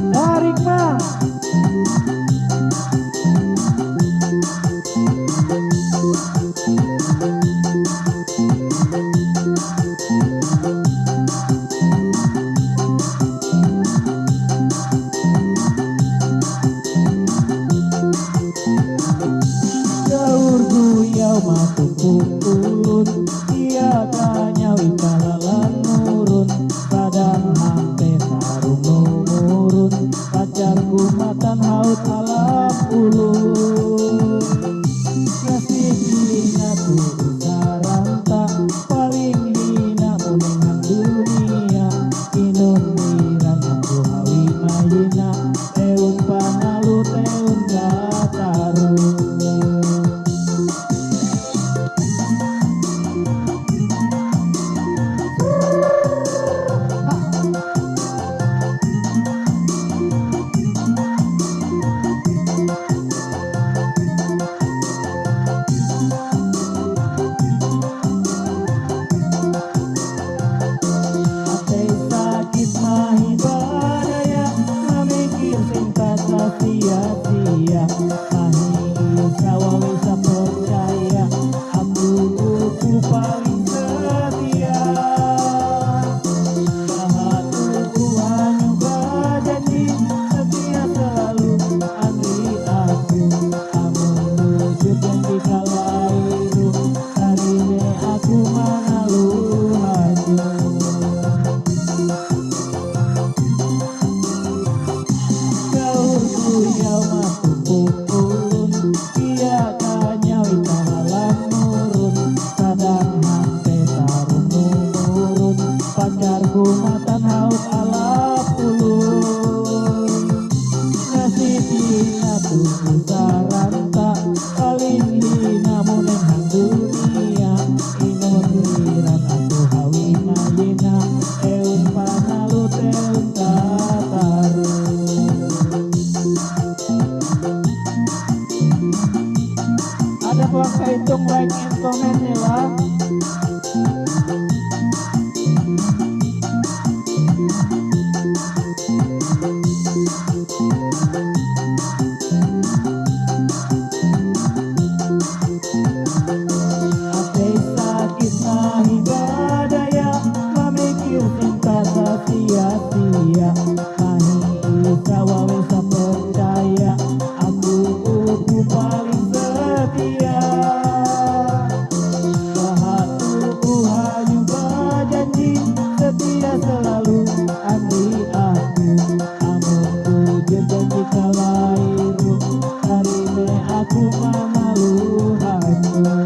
Tarik mah. Gaur guyau matuku ulun, iya kanyawi kalalan nurun, sadang hampe tarung numurun, pacarku matan haut alam ulun. Kasih hina tuh saranta, paling hina menengang dunia, inun niran aku hawi mayina, teun panalu teun gataru. Sia-sia mahi sawawe sapercaya aku paling setia. Bahatuku hanya berjanji setia selalu andri aku, amun wujud janji kalairu karine aku manalu hanya. Guyau matuku ulun, iya kanyawi kalalan nurun, sadang hampe tarung numurun, pacarku matan haut alap ulun. Nasib hina tuku saranta, paling hina munenghang dunia, inun liran aku hawi mayina, eun panalu teun tataru. Ada kuasa hitung like and comment ya lah. Ate sakit nahi badaya, memikir cinta sia-sia, nahi sawawe sapercaya aku paling setia. Bahatuku hanya berjanji setia selalu andri aku, amun wujud janji kalairu karine aku manalu hanya.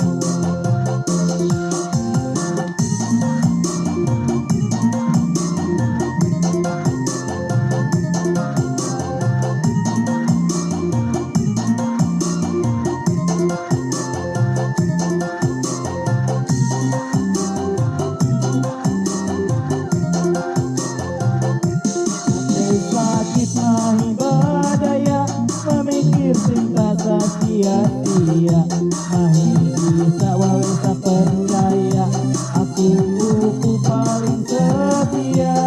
Sakit nahi badaya, memikir cinta sia-sia, nahi sawawe sapercaya aku paling setia.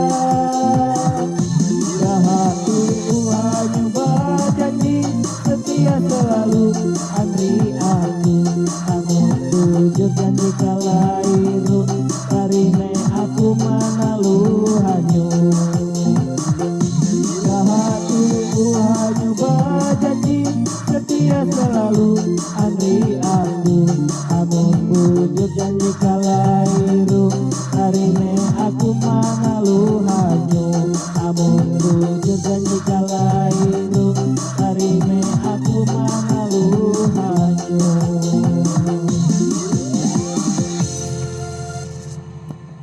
Bahatuku hanya berjanji setia selalu andri aku, amun wujud janji kalairu karine aku manalu hanyu.